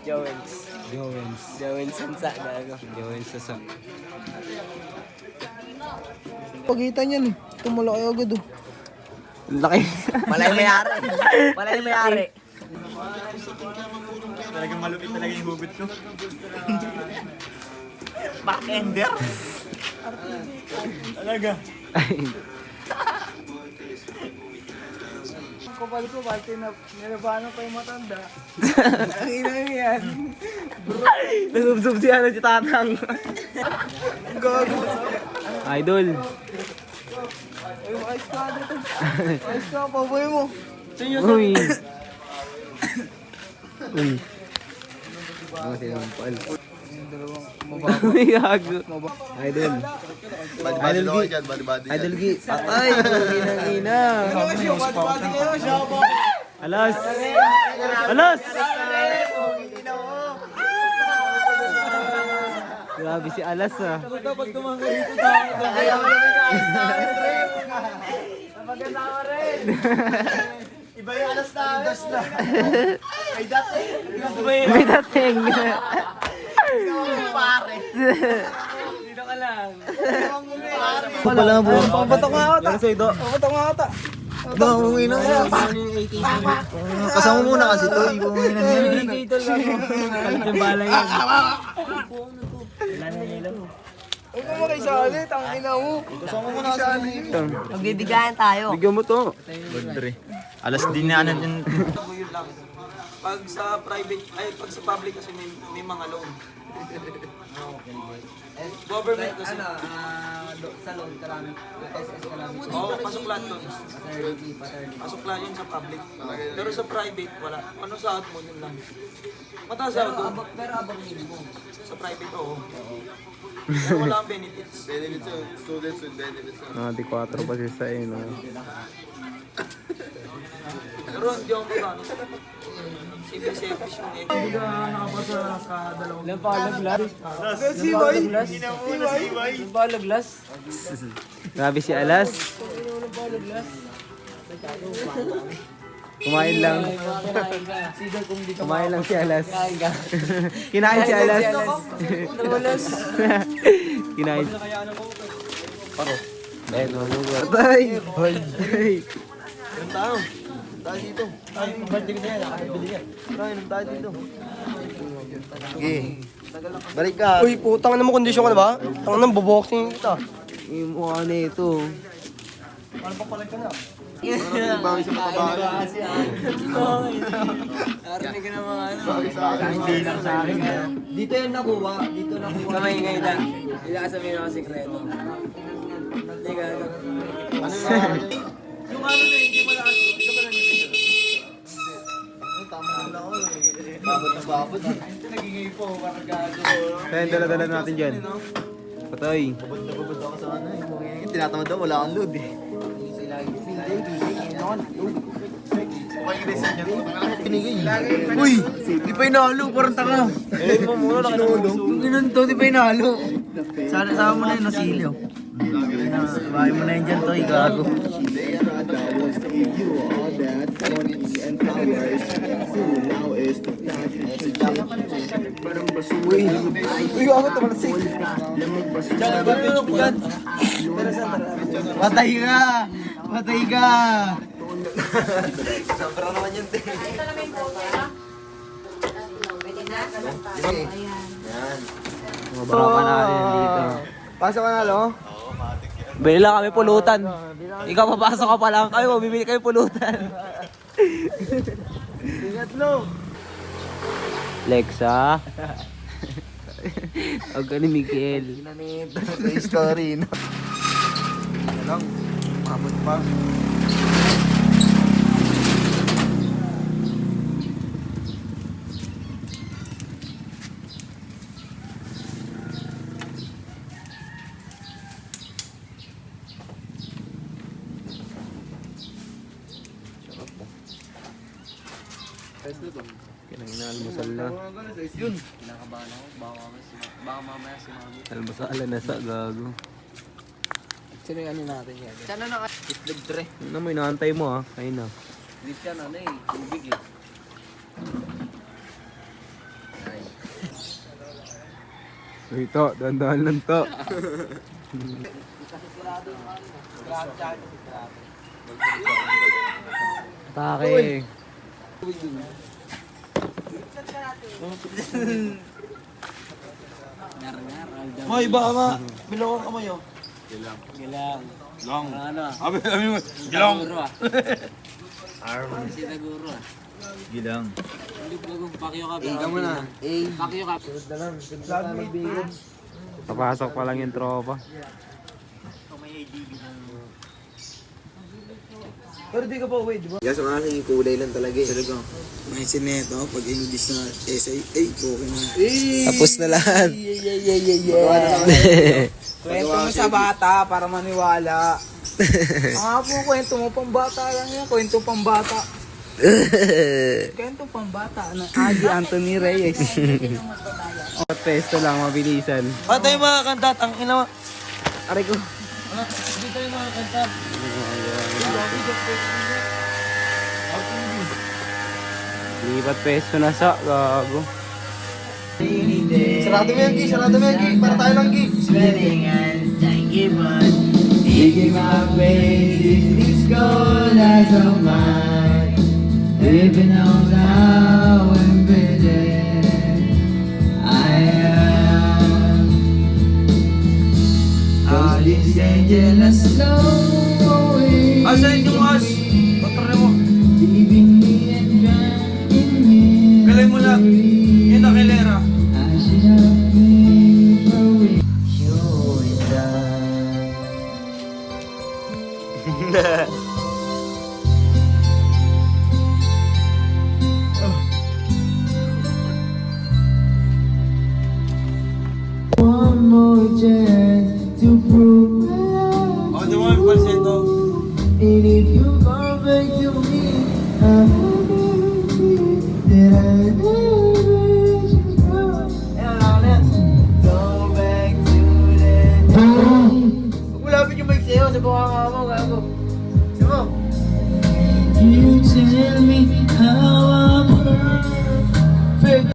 Jowens. Jowens Sansa, gago. Jowens Sansa. Pagitan yan eh. Tumalaki agad oh. Laki. Malay may-ari. Malay may-ari. Talagang malupit talaga yung hugot ko. Backender. Talaga. Kapal ko, bati na nilabano pa yung matanda. Ang inang yan. Nasubsub siya na si Tatang. Gago. Idol. Ay, ayos ka dito. Ayos ka, paboy mo. Uy. Uy. Ano silang pal? Uy, gago. Idol. Badi-badi daw kayo dyan, badi-badi Idol Gi. Ay, ina. Alas. Alas. Grabe si Alas ah. Pag tumangga dito tayo. Napagkasama rin. Iba yung alas na. May dating. May dating. Pare. Dito ka lang. Wala mo. Papatok nga ata. Lang sa'yo do. Papatok nga ata. Umuwi na. Kasama muna kasi to. Umuwi na niya. Kalit yung balay yan. Huwag mo makisali, tangina mo. Kasama mo na kasi. Magbibigayan tayo. Bigyan mo to. Badre. Alas din na yun. Yun lang. Pag sa private, ay pag sa public kasi may mga loan. Government kasi. Sa loan, karami. SS karami. Oo, pasok lahat doon. Pasok lahat yun sa public. Pero sa private, wala. Ano sa mo yun lang. Mataas ako doon. Pero abang minimum. Sa private, oo. Pero wala ang benefits. Benefits yun. Students with benefits yun. Ah, di 4 pa siya sa ino. Pero hindi ako magkano. Selfish mo eh. Hindi ka nakapasa ka dalawang. Lampalaglas. Siway! Lampalaglas. Grabe si Alas. Kumain lang. Kumain lang si Alas. Kinain si Alas. Kinain. Paro. Ayun, mamugot. Patay! Ilan tayo? Tayo dito. Tayo, birthday ko sa'yo. Nakakabili yan. Tayo, tayo dito. Sige. Balik ka. Uy, putang na mo kondisyon ka na ba? Tang nang boboxing kita. Yung mukha na ito. Paano pa palag ka na? Bawi sa matabahan. Narinig ka na mga ano. Hindi lang sa akin. Dito yung nakuha. Dito nakuha. Kamay ngayon lang. Hindi ka sabihin ako sikreto. Hindi ka. Ano yung Yung ano na hindi mo lakas, hindi ka ba nangyayari? tama na ako eh. Babot na babot. Nagingay po, parang gago. Kaya dala-dala natin dyan. Patay. Babot na babot ako sa ano eh. Tinatamad daw, wala kang load eh. Uy! Di pa inalo, parang tanga. Eh, mo muna lang ito. Kung ganun to, di pa inalo. Sana sama mo na yung nasilyo. Bahay mo na yun dyan to, igago. Uy! Uy, ako ito pala sick. Patay ka! Patay ka! Sobra naman yun din. Yan. Mga baka natin dito. Pasok ka na, lo? Bili lang kami pulutan. Ikaw papasok ka pa lang. Kami mabibili kami pulutan. Ingat, lo! Lexa. Huwag ka ni Miguel. Ginanito. Sa story, no? Ano lang, mabot pa. Kinalmusal na. Yun. Kinakabahan ako. Baka mamaya si Mami. Almusal na sa gago. Sino yung ano natin yan? Sana naka... Itlog tre. Ano mo, inaantay mo ah. Ayun na. Hindi siya ano eh. Tubig eh. Ito, dahan-dahan lang to. Atake. Hoy, baka ma. Bilaw ang kamay oh. Gilang. Long. Ano? Abi mo. Gilong. Guro ah. Si Taguro ah. Gilang. Hindi bagong pakyo ka. Ika mo na. Pakyo ka. Papasok pa lang yung tropa. Pero di ka pa uwi, di ba? Yes, ang aking kulay lang talaga eh. Talaga. May sineto, pag English na essay, okay na. Tapos na lahat. Kwento mo sa bata para maniwala. Po, kwento mo pang bata lang yan. Kwento pang bata. Kwento pang bata. Adi Anthony Reyes. Pesto lang, mabilisan. Ano tayo mga kantat? Ang ina mo. Aray ko. Hindi tayo mga kantat. Lipat pesto na sa gago. Sarado mo yan, Gi. Sarado mo yan, Gi. Para tayo lang, Gi. Taking my ways, it's cold as a mine. Living on now and I am. All these dangerous slow away. Asan yung as? Patro mo. Leaving me and drowning me. Galay mo lang. Yung nakilera. I should have been away. You're in love. One more chance to prove my love. O, di mo yung palseto. And if you come back to me, I will that I never should go. Go back to that time. Malapit yung mic sa'yo. Sa bukanga mo, gago. Sino? You tell me how I'm perfect.